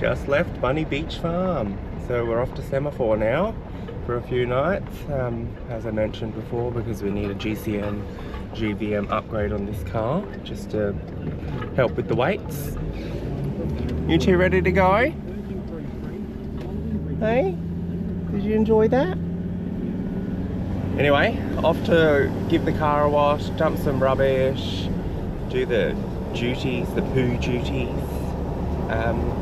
just left Bunny Beach Farm, so we're off to Semaphore now for a few nights, as I mentioned before, because we need a GVM upgrade on this car just to help with the weights. You two ready to go? Hey, did you enjoy that? Anyway, off to give the car a wash, dump some rubbish, do the duties, the poo duties.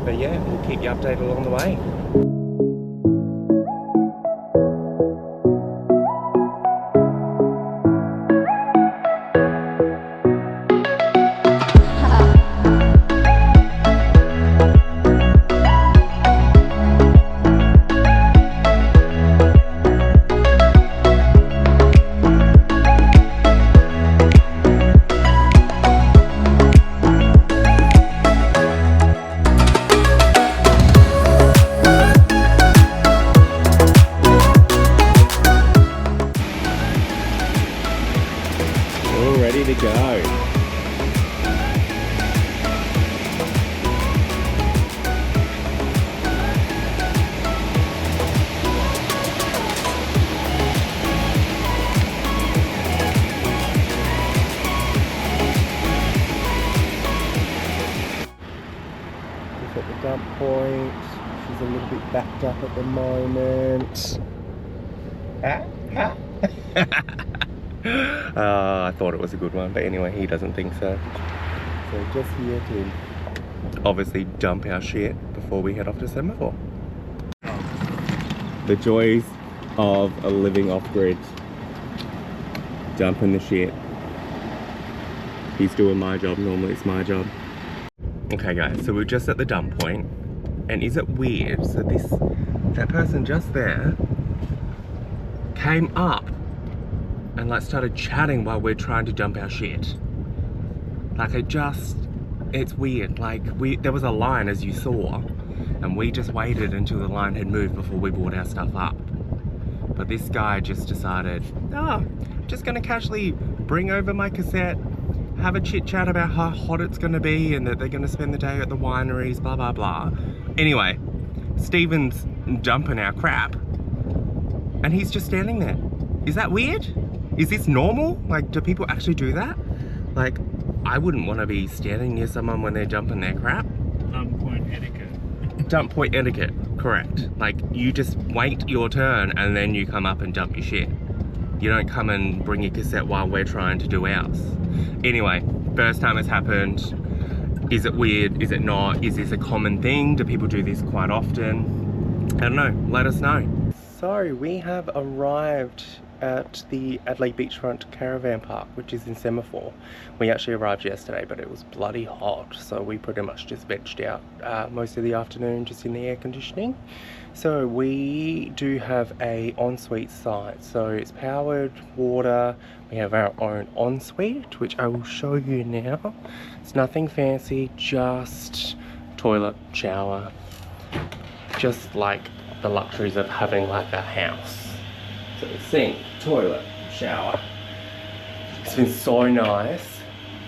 But yeah, we'll keep you updated along the way. Ready to go. Just at the dump point. She's a little bit backed up at the moment. I thought it was a good one, but anyway, he doesn't think so. So just here to obviously dump our shit before we head off to Semaphore. The joys of a living off-grid. Dumping the shit. He's doing my job, normally it's my job. Okay guys, so we're just at the dump point, and is it weird? So that person just there came up and like started chatting while we're trying to dump our shit. Like it's weird. Like there was a line, as you saw, and we just waited until the line had moved before we brought our stuff up. But this guy just decided, I'm just gonna casually bring over my cassette, have a chit chat about how hot it's gonna be and that they're gonna spend the day at the wineries, blah, blah, blah. Anyway, Steven's dumping our crap and he's just standing there. Is that weird? Is this normal? Like, do people actually do that? Like, I wouldn't want to be standing near someone when they're dumping their crap. Dump point etiquette. Dump point etiquette, correct. Like, you just wait your turn and then you come up and dump your shit. You don't come and bring your cassette while we're trying to do ours. Anyway, first time it's happened. Is it weird? Is it not? Is this a common thing? Do people do this quite often? I don't know, let us know. So, we have arrived at the Adelaide Beachfront Caravan Park, which is in Semaphore. We actually arrived yesterday, but it was bloody hot, so we pretty much just vegged out most of the afternoon just in the air conditioning. So we do have a ensuite site, so it's powered, water. We have our own ensuite, which I will show you now. It's nothing fancy, just toilet, shower, just like the luxuries of having like a house. So sink, toilet, shower. It's been so nice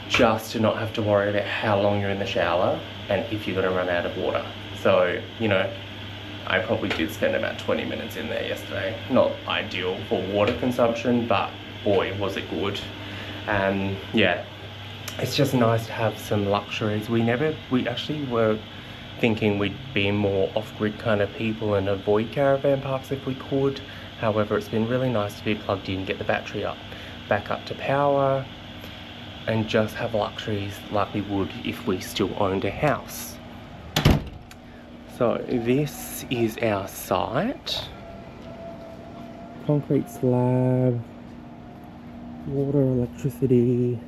just to not have to worry about how long you're in the shower and if you're gonna run out of water. So, you know, I probably did spend about 20 minutes in there yesterday. Not ideal for water consumption, but boy, was it good. Yeah, it's just nice to have some luxuries. We actually were thinking we'd be more off-grid kind of people and avoid caravan parks if we could. However, it's been really nice to be plugged in, get the battery back up to power, and just have luxuries like we would if we still owned a house. So this is our site. Concrete slab, water, electricity.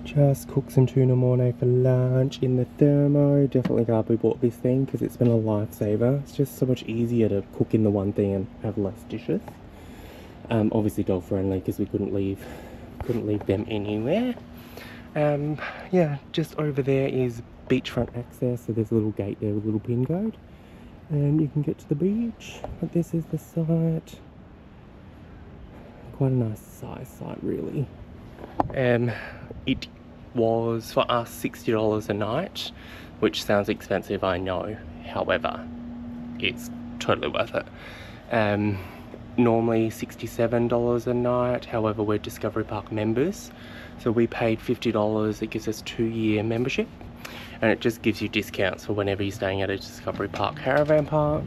Just cooked some tuna mornay for lunch in the thermo. Definitely glad we bought this thing because it's been a lifesaver. It's just so much easier to cook in the one thing and have less dishes. Obviously dog friendly because we couldn't leave them anywhere. Yeah, just over there is beachfront access, so there's a little gate there with a little pin code and you can get to the beach. But this is the site. Quite a nice size site really. It was for us $60 a night, which sounds expensive, I know. However, it's totally worth it. Normally $67 a night, however we're Discovery Park members, so we paid $50. It gives us 2-year membership, and it just gives you discounts for whenever you're staying at a Discovery Park caravan park.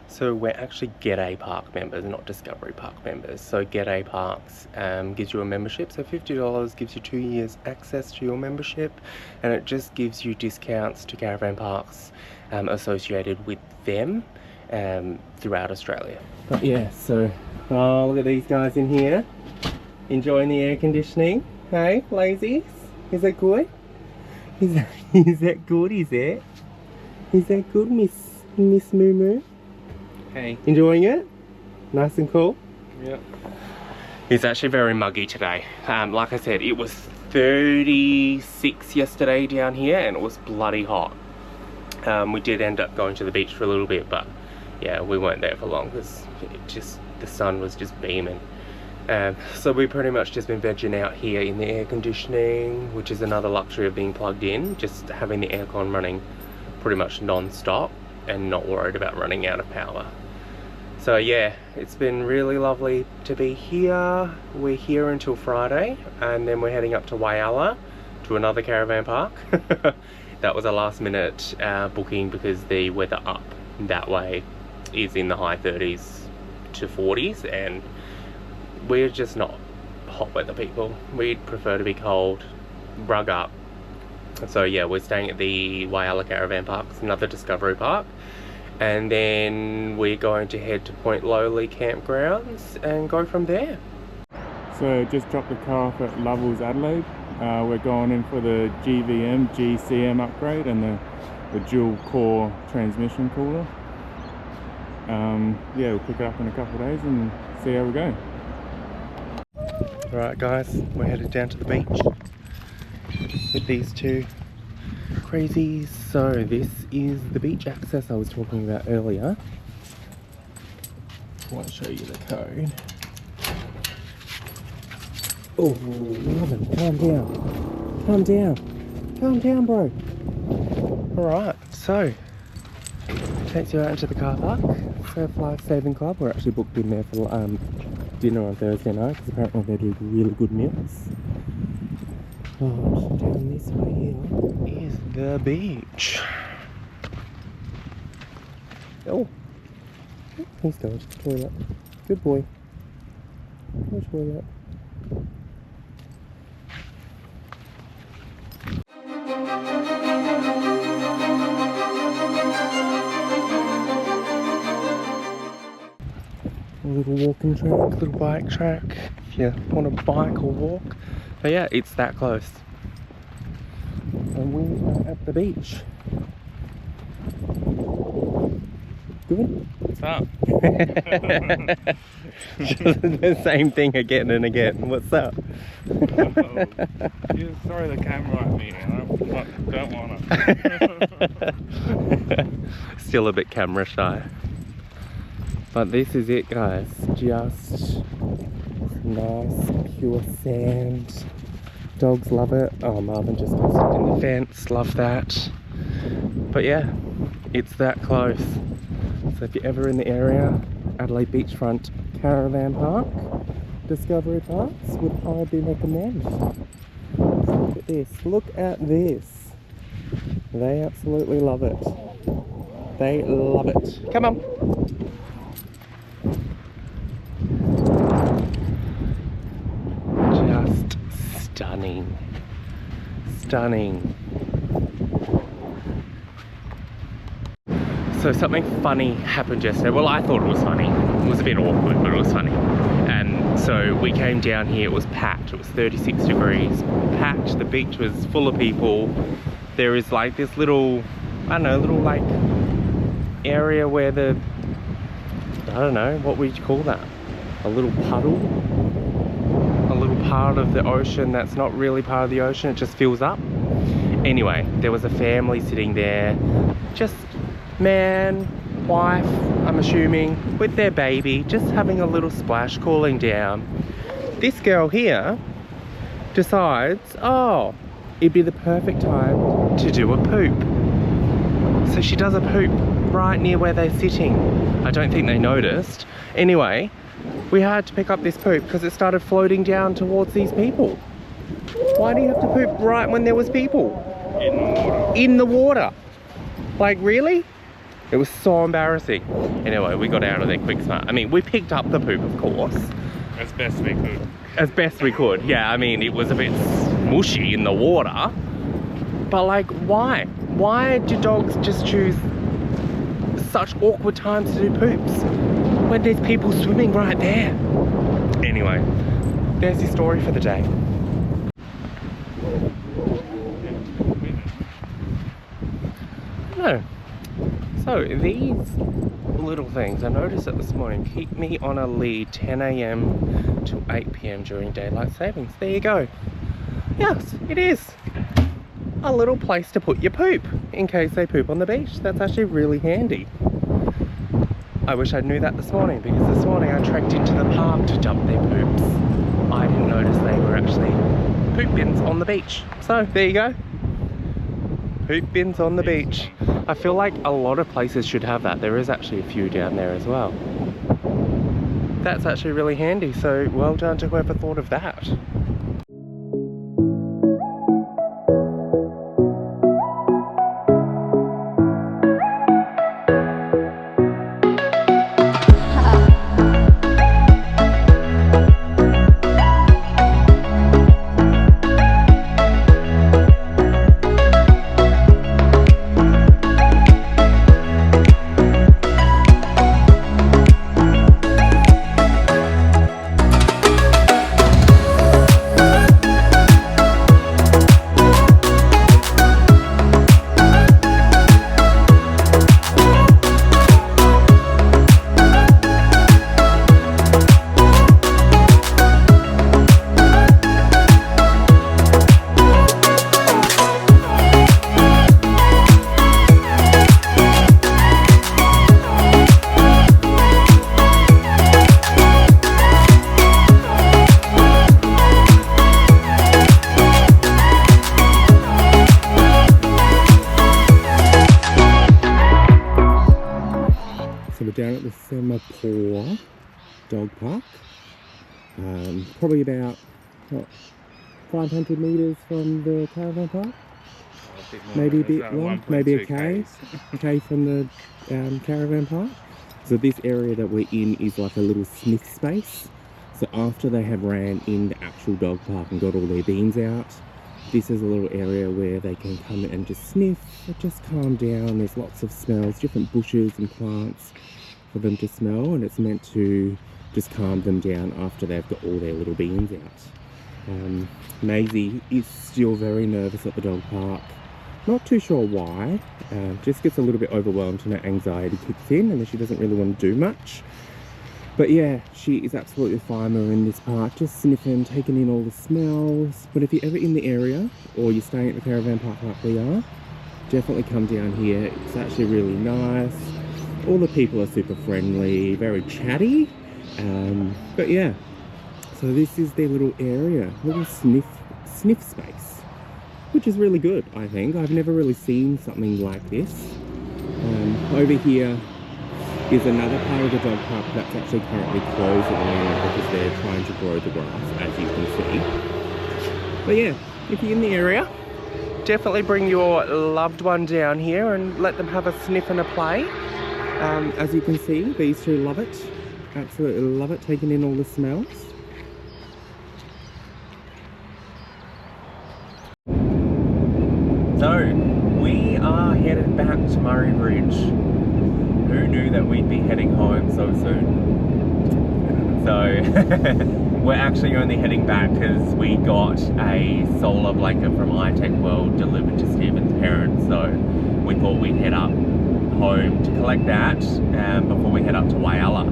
So we're actually Get A Park members, not Discovery Park members. So Get A Parks gives you a membership, so $50 gives you 2 years access to your membership, and it just gives you discounts to caravan parks associated with them throughout Australia. But yeah, so look at these guys in here enjoying the air conditioning. Hey, lazies, is that good? Is that good? Is that good, Miss Moo Moo? Hey. Enjoying it? Nice and cool? Yeah. It's actually very muggy today. Like I said, it was 36 yesterday down here, and it was bloody hot. We did end up going to the beach for a little bit, but yeah, we weren't there for long because the sun was just beaming. So we've pretty much just been vegging out here in the air conditioning, which is another luxury of being plugged in, just having the aircon running pretty much non-stop and not worried about running out of power. So yeah, it's been really lovely to be here. We're here until Friday, and then we're heading up to Whyalla to another caravan park. That was a last minute booking because the weather up that way is in the high 30s to 40s, and we're just not hot weather people. We'd prefer to be cold, rug up. So yeah, we're staying at the Whyalla Caravan Park, another Discovery Park, and then we're going to head to Point Lowly campgrounds and go from there. So just dropped the car off at Lovell's Adelaide. We're going in for the GCM upgrade and the dual core transmission cooler. Yeah, we'll pick it up in a couple of days and see how we go. Alright guys, we're headed down to the beach with these two crazies. So this is the beach access I was talking about earlier. I want to show you the code. Oh, Robin, calm down. Calm down. Calm down, bro. Alright, so takes you out into the car park. Surf Life Saving Club. We're actually booked in there for dinner on Thursday night because apparently they do really good meals. Oh, down this way here is the beach. Oh, he's going to the toilet. Good boy. Go toilet. A little walking track, little bike track, if you want to bike or walk. But yeah, it's that close. And we are at the beach. Good? What's up? The same thing again and again. What's up? You throw the camera at me and I don't want to. Still a bit camera shy. But this is it guys, just nice pure sand. Dogs love it. Oh, Marvin just got stuck in the fence, love that. But yeah, it's that close. So if you're ever in the area, Adelaide Beachfront Caravan Park, Discovery Parks, would highly recommend. Look at this, look at this. They absolutely love it. They love it. Come on. Just stunning. Stunning. So something funny happened yesterday. Well, I thought it was funny. It was a bit awkward, but it was funny. And so we came down here, it was packed. It was 36 degrees, packed. The beach was full of people. There is like this little, I don't know, little like area where the, I don't know, what would you call that? A little puddle? A little part of the ocean that's not really part of the ocean, it just fills up. Anyway, there was a family sitting there, just man, wife, I'm assuming, with their baby, just having a little splash, cooling down. This girl here decides, oh, it'd be the perfect time to do a poop. So she does a poop right near where they're sitting. I don't think they noticed. Anyway, we had to pick up this poop because it started floating down towards these people. Why do you have to poop right when there was people? In the water. In the water. Like, really? It was so embarrassing. Anyway, we got out of there quick smart. I mean, we picked up the poop, of course. As best we could. As best we could. Yeah, I mean, it was a bit mushy in the water. But like, why? Why do dogs just choose such awkward times to do poops when there's people swimming right there? Anyway, there's the story for the day. No. So these little things, I noticed it this morning, keep me on a lead 10 AM to 8 PM during daylight savings. There you go. Yes, it is a little place to put your poop in case they poop on the beach. That's actually really handy. I wish I knew that this morning, because this morning I trekked into the park to dump their poops. I didn't notice they were actually poop bins on the beach. So there you go. Poop bins on the beach. I feel like a lot of places should have that. There is actually a few down there as well. That's actually really handy, so well done to whoever thought of that. Down at the Semapaw dog park, probably about what, 500 meters from the caravan park, maybe a bit long, maybe a K from the caravan park. So this area that we're in is like a little sniff space. So after they have ran in the actual dog park and got all their beans out, this is a little area where they can come and just sniff, just calm down. There's lots of smells, different bushes and plants for them to smell, and it's meant to just calm them down after they've got all their little beans out. Maisie is still very nervous at the dog park. Not too sure why. Just gets a little bit overwhelmed and her anxiety kicks in, and then she doesn't really want to do much. But yeah, she is absolutely fine. We're in this park, just sniffing, taking in all the smells. But if you're ever in the area, or you're staying at the caravan park like we are, definitely come down here. It's actually really nice. All the people are super friendly, very chatty. But yeah, so this is their little area, little sniff space, which is really good, I think. I've never really seen something like this. Over here is another part of the dog park that's actually currently closed at the moment because they're trying to grow the grass, as you can see. But yeah, if you're in the area, definitely bring your loved one down here and let them have a sniff and a play. As you can see, these two love it. Absolutely love it, taking in all the smells. So, we are headed back to Murray Bridge. Who knew that we'd be heading home so soon? So, we're actually only heading back because we got a solar blanket from iTech World delivered to Stephen's parents. So, we thought we'd head up home to collect that before we head up to Whyalla.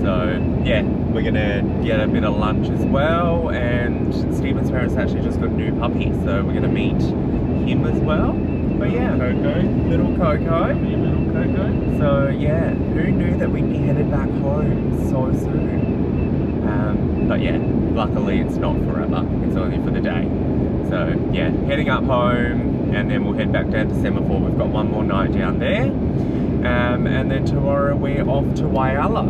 So yeah, we're gonna get a bit of lunch as well, and Stephen's parents actually just got a new puppy, so we're gonna meet him as well. But yeah, little Coco. So yeah, who knew that we'd be headed back home so soon? But yeah, luckily it's not forever, it's only for the day. So yeah, heading up home, and then we'll head back down to Semaphore. We've got one more night down there, and then tomorrow we're off to Whyalla.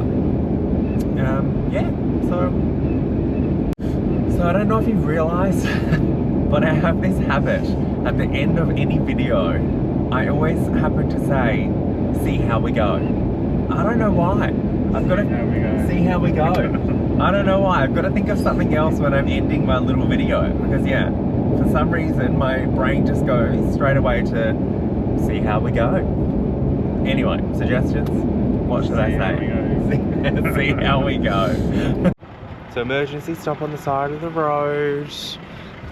Yeah, so I don't know if you've realised, but I have this habit at the end of any video. I always happen to say, "See how we go." I don't know why. I've got to see how we go. I don't know why. I've got to think of something else when I'm ending my little video, because yeah, for some reason my brain just goes straight away to see how we go. Anyway, suggestions? What should I say? See how we go. So emergency stop on the side of the road.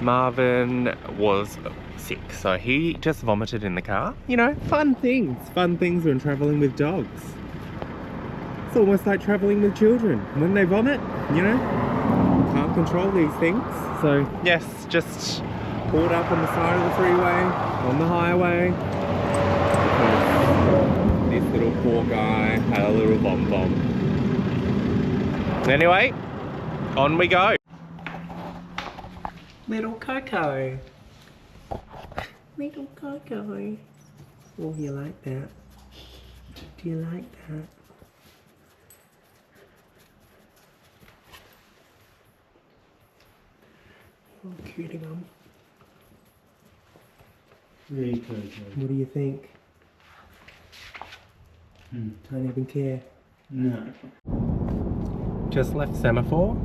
Marvin was sick, so he just vomited in the car. You know, fun things when traveling with dogs. It's almost like traveling with children. When they vomit, you know, can't control these things. So yes, just pulled up on the side of the freeway, on the highway. This little poor guy had a little vom. Anyway, on we go. Little Coco. Little Coco. Oh, you like that? Do you like that? Oh, cutie mum. Really Coco. What do you think? Don't even care. No. Just left Semaphore,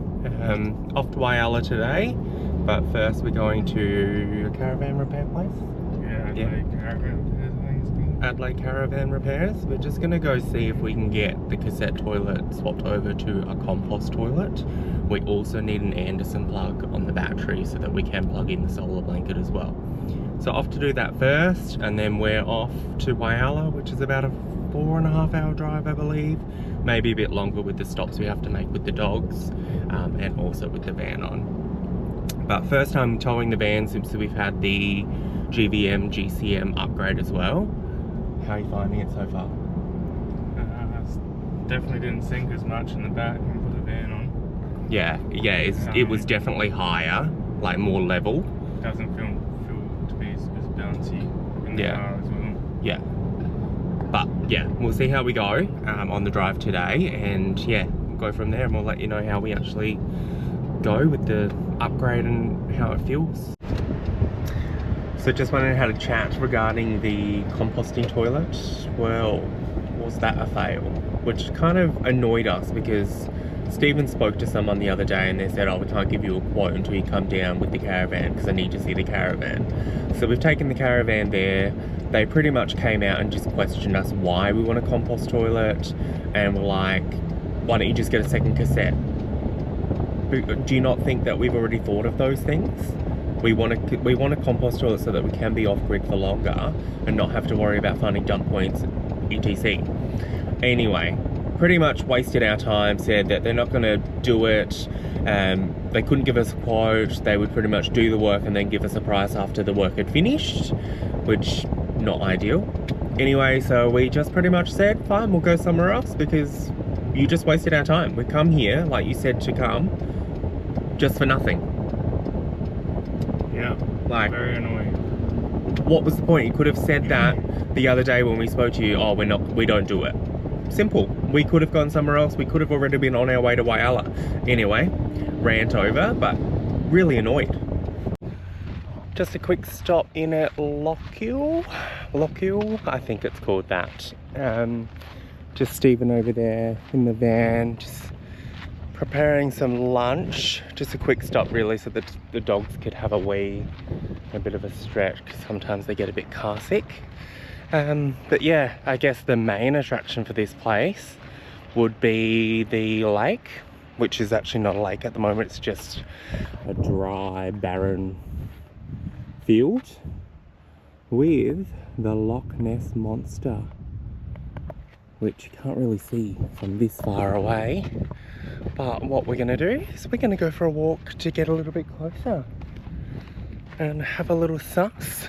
off to Whyalla today, but first we're going to a caravan repair place. Adelaide Caravan Repairs, I think it's called. Adelaide Caravan Repairs. We're just going to go see if we can get the cassette toilet swapped over to a compost toilet. We also need an Anderson plug on the battery so that we can plug in the solar blanket as well. So off to do that first, and then we're off to Whyalla, which is about a 4.5-hour drive, I believe. Maybe a bit longer with the stops we have to make with the dogs, and also with the van on. But first time towing the van since we've had the GVM, GCM upgrade as well. How are you finding it so far? Definitely didn't sink as much in the back when we put the van on. Yeah, it was definitely higher, like more level. Doesn't feel to be as bouncy in the car as well. Yeah. But yeah, we'll see how we go on the drive today, and yeah, we'll go from there, and we'll let you know how we actually go with the upgrade and how it feels. So just wondering how to chat regarding the composting toilet. Well, was that a fail? Which kind of annoyed us because Stephen spoke to someone the other day and they said, oh, we can't give you a quote until you come down with the caravan because I need to see the caravan. So we've taken the caravan there. They pretty much came out and just questioned us why we want a compost toilet, and we're like, why don't you just get a second cassette? Do you not think that we've already thought of those things? We want a compost toilet so that we can be off-grid for longer and not have to worry about finding dump points, etc. Anyway, pretty much wasted our time, said that they're not going to do it. They couldn't give us a quote. They would pretty much do the work and then give us a price after the work had finished, which not ideal. Anyway, so we just pretty much said, fine, we'll go somewhere else because you just wasted our time. We come here, like you said to come, just for nothing. Yeah, like, very annoying. What was the point? You could have said that the other day when we spoke to you, oh, we don't do it. Simple. We could have gone somewhere else. We could have already been on our way to Whyalla. Anyway, rant over, but really annoyed. Just a quick stop in at Lochiel, I think it's called that. Just Stephen over there in the van, just preparing some lunch. Just a quick stop really so that the dogs could have a wee, a bit of a stretch, because sometimes they get a bit car sick. But yeah, I guess the main attraction for this place would be the lake, which is actually not a lake at the moment, it's just a dry, barren field with the Loch Ness Monster, which you can't really see from this far away. But what we're gonna do is we're gonna go for a walk to get a little bit closer and have a little suss.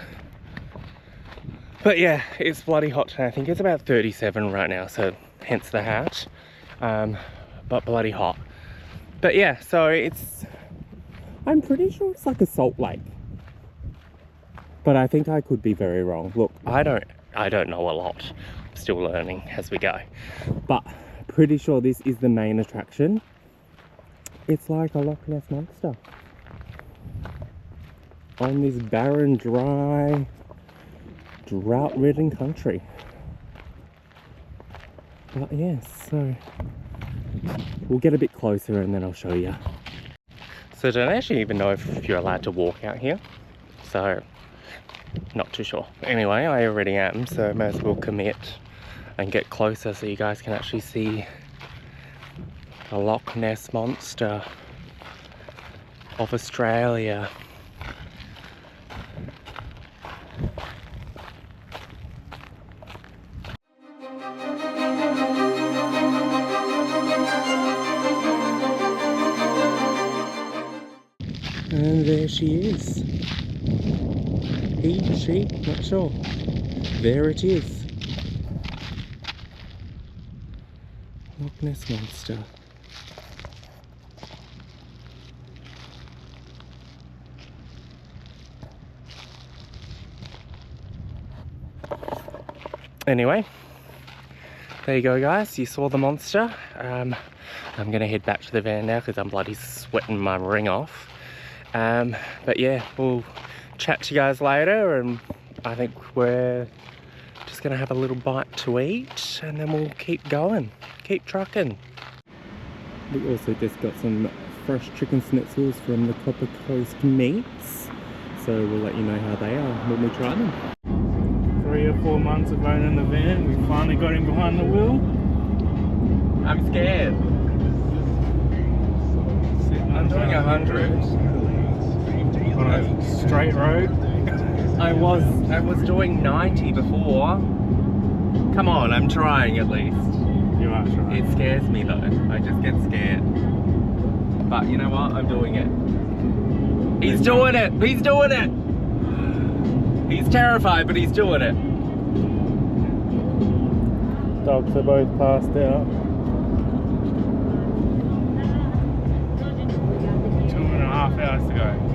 But yeah, it's bloody hot today. I think it's about 37 right now, so hence the hat. But bloody hot. But yeah, so I'm pretty sure it's like a salt lake. But I think I could be very wrong. Look, I don't know a lot. I'm still learning as we go. But pretty sure this is the main attraction. It's like a Loch Ness Monster. On this barren, dry, drought-ridden country. But yes, so we'll get a bit closer and then I'll show you. So I don't actually even know if you're allowed to walk out here. So, not too sure. Anyway, I already am, so may as well commit and get closer so you guys can actually see the Loch Ness Monster of Australia. And there she is. He, she, not sure. There it is. Loch Ness Monster. Anyway, there you go guys, you saw the monster. I'm gonna head back to the van now because I'm bloody sweating my ring off. But yeah, we'll chat to you guys later, and I think we're just gonna have a little bite to eat and then we'll keep going, keep trucking. We also just got some fresh chicken schnitzels from the Copper Coast Meats, so we'll let you know how they are when we try them. 3 or 4 months of owning the van, we finally got him behind the wheel. I'm scared. I'm doing 100. On a straight road. I was doing 90 before. Come on, I'm trying at least. You are trying. It scares me though. I just get scared. But you know what? I'm doing it. He's doing it! He's doing it! He's terrified, but he's doing it. Dogs are both passed out. 2.5 hours to go.